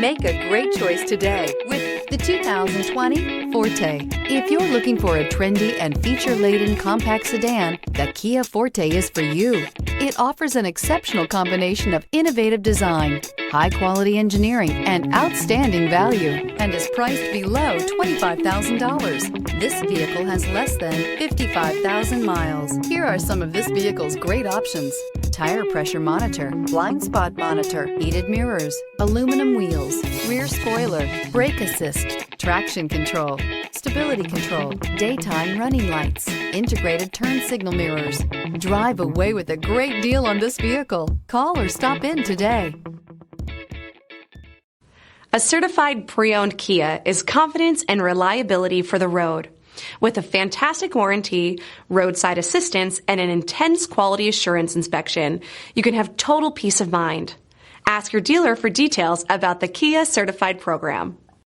Make a great choice today with the 2020 Forte. If you're looking for a trendy and feature-laden compact sedan, the Kia Forte is for you. It offers an exceptional combination of innovative design, high-quality engineering, and outstanding value, and is priced below $25,000. This vehicle has less than 55,000 miles. Here are some of this vehicle's great options: tire pressure monitor, blind spot monitor, heated mirrors, aluminum wheels, rear spoiler, brake assist, traction control, stability control, daytime running lights, integrated turn signal mirrors. Drive away with a great deal on this vehicle. Call or stop in today. A certified pre-owned Kia is confidence and reliability for the road. With a fantastic warranty, roadside assistance, and an intense quality assurance inspection, you can have total peace of mind. Ask your dealer for details about the Kia Certified program.